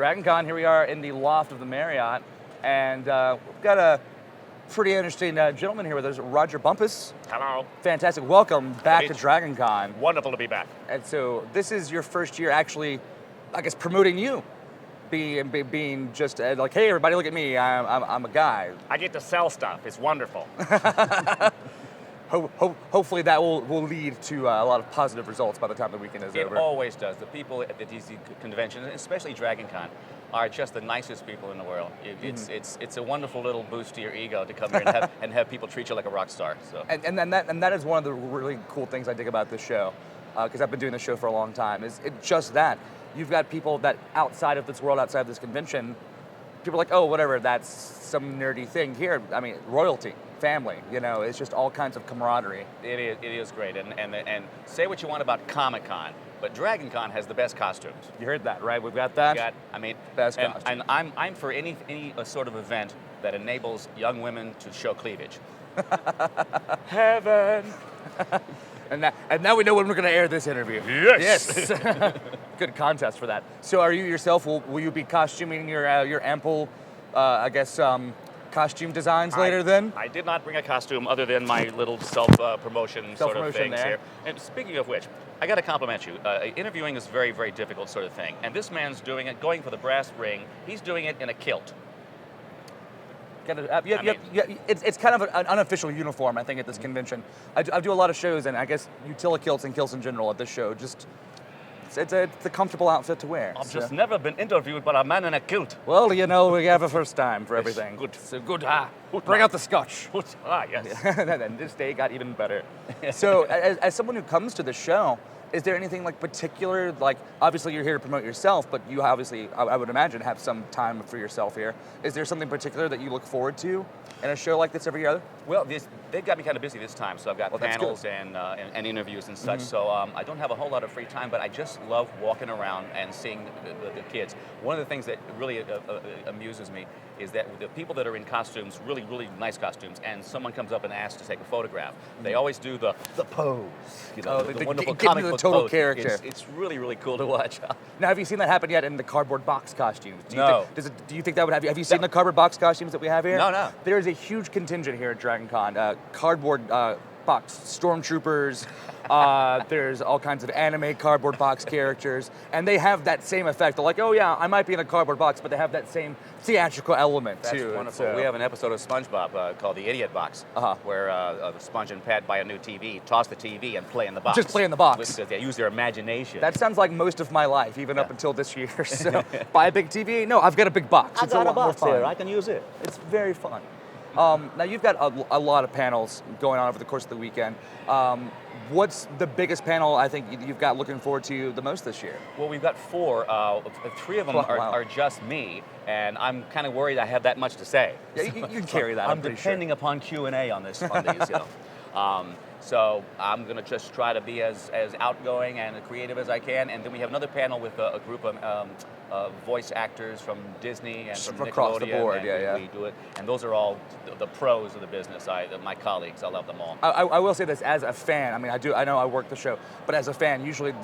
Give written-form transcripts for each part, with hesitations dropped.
DragonCon. Here we are in the loft of the Marriott, and we've got a pretty interesting gentleman here with us, Rodger Bumpass. Hello. Fantastic. Welcome back to DragonCon. Wonderful to be back. And so this is your first year actually, I guess, promoting you. Being just like, hey, everybody, look at me. I'm a guy. I get to sell stuff. It's wonderful. Hopefully that will lead to a lot of positive results by the time the weekend is over. It always does. The people at the DC convention, especially DragonCon, are just the nicest people in the world. It's a wonderful little boost to your ego to come here and have people treat you like a rock star. So. And that is one of the really cool things I dig about this show, because I've been doing this show for a long time. Is it just that you've got people that outside of this world, outside of this convention, people are like, oh, whatever, that's some nerdy thing. Here, I mean, royalty, family, it's just all kinds of camaraderie. It is great. And say what you want about Comic-Con, but DragonCon has the best costumes. You heard that, right? We've got that. Best costumes. And I'm for any sort of event that enables young women to show cleavage. Heaven. And now we know when we're going to air this interview. Yes. Good contest for that. So are you yourself, will you be costuming your ample, costume designs later then? I did not bring a costume other than my little self-promotion sort of things there. here. And speaking of which, I got to compliment you. Interviewing is a very, very difficult sort of thing. And this man's doing it, going for the brass ring. He's doing it in a kilt. It's kind of an unofficial uniform, I think, at this convention. I do a lot of shows, and I guess kilts and kilts in general at this show. Just it's a comfortable outfit to wear. I've just never been interviewed by a man in a kilt. Well, we have a first time for everything. Good. So good. Bring out the scotch. Yes. And this day got even better. So, as someone who comes to the show, is there anything particular, obviously you're here to promote yourself, but you obviously, I would imagine, have some time for yourself here. Is there something particular that you look forward to in a show like this every other? Well, they've got me kind of busy this time, so I've got panels and interviews and such, so I don't have a whole lot of free time, but I just love walking around and seeing the kids. One of the things that really amuses me is that the people that are in costumes, really, really nice costumes, and someone comes up and asks to take a photograph, they always do the pose, the wonderful comic book total pose. Character. It's really, really cool to watch. Now, have you seen that happen yet in the cardboard box costumes? No. Do you think that would have you seen the cardboard box costumes that we have here? No. There is a huge contingent here at DragonCon. Cardboard box stormtroopers. There's all kinds of anime cardboard box characters, and they have that same effect. They're like, oh yeah, I might be in a cardboard box, but they have that same theatrical element too. That's wonderful. So we have an episode of SpongeBob called The Idiot Box, where the Sponge and Pat buy a new TV, toss the TV, and play in the box. Just play in the box. Because they use their imagination. That sounds like most of my life, even up until this year. So, buy a big TV? No, I've got a big box. I've got a box here. I can use it. It's very fun. Now, you've got a lot of panels going on over the course of the weekend. What's the biggest panel I think you've got looking forward to the most this year? Well, we've got 4. 3 of them are just me, and I'm kind of worried I have that much to say. Yeah, you can carry that. I'm depending upon Q&A on these. So I'm going to just try to be as outgoing and creative as I can. And then we have another panel with a group of voice actors from Disney and from Nickelodeon. Across the board, We do it. And those are all the pros of the business. My colleagues, I love them all. I will say this, as a fan, I know I work the show, but as a fan, usually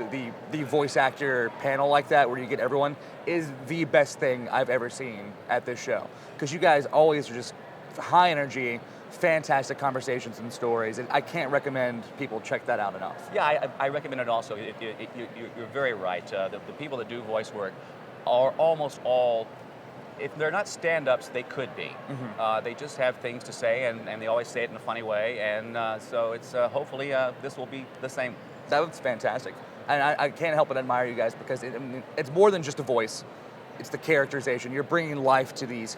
the voice actor panel like that, where you get everyone, is the best thing I've ever seen at this show. Because you guys always are just high energy, fantastic conversations and stories, and I can't recommend people check that out enough. Yeah, I recommend it also. You're very right. The people that do voice work are almost all, if they're not stand-ups, they could be. They just have things to say, and they always say it in a funny way, and so it's hopefully this will be the same. That's fantastic. And I can't help but admire you guys, because it's more than just a voice. It's the characterization. You're bringing life to these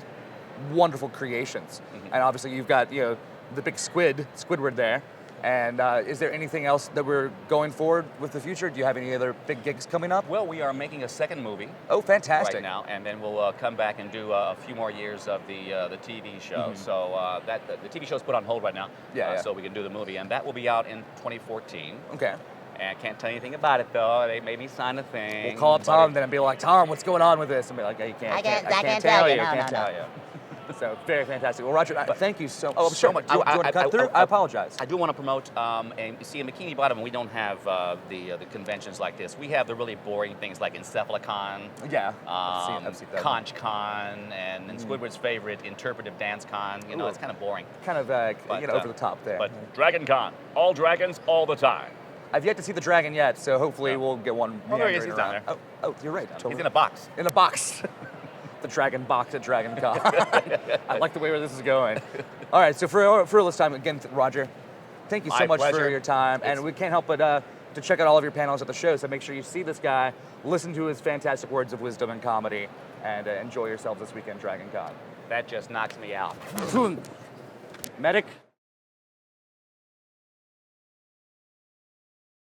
wonderful creations. And obviously you've got the big Squidward there. And is there anything else that we're going forward with the future? Do you have any other big gigs coming up? Well, we are making a second movie. Oh, fantastic! Right now, and then we'll come back and do a few more years of the TV show. So the TV show's put on hold right now. So we can do the movie, and that will be out in 2014. Okay. And I can't tell you anything about it, though. They made me sign a thing. We'll call up Tom then and be like, Tom, what's going on with this? And be like, hey, I can't tell you. So very fantastic. Well, Rodger, thank you so. Oh, so sure. much. Do you want to cut through? I apologize. I do want to promote, and you see in Bikini Bottom, we don't have the conventions like this. We have the really boring things like Encephalocon, Yeah. I've seen that. ConchCon, and Squidward's favorite, Interpretive Dance Con. You know, it's kind of boring. Kind of over the top there. But DragonCon, all dragons, all the time. I've yet to see the dragon yet, so hopefully we'll get one. Oh, there he is. He's down around. there. Oh, you're right. Totally. He's in a box. In a box. The dragon box at DragonCon. I like the way where this is going. All right, so for this time, again, Rodger, thank you so My much pleasure. for your time. And we can't help but to check out all of your panels at the show, so make sure you see this guy, listen to his fantastic words of wisdom and comedy, and enjoy yourselves this weekend, DragonCon. That just knocks me out. Medic.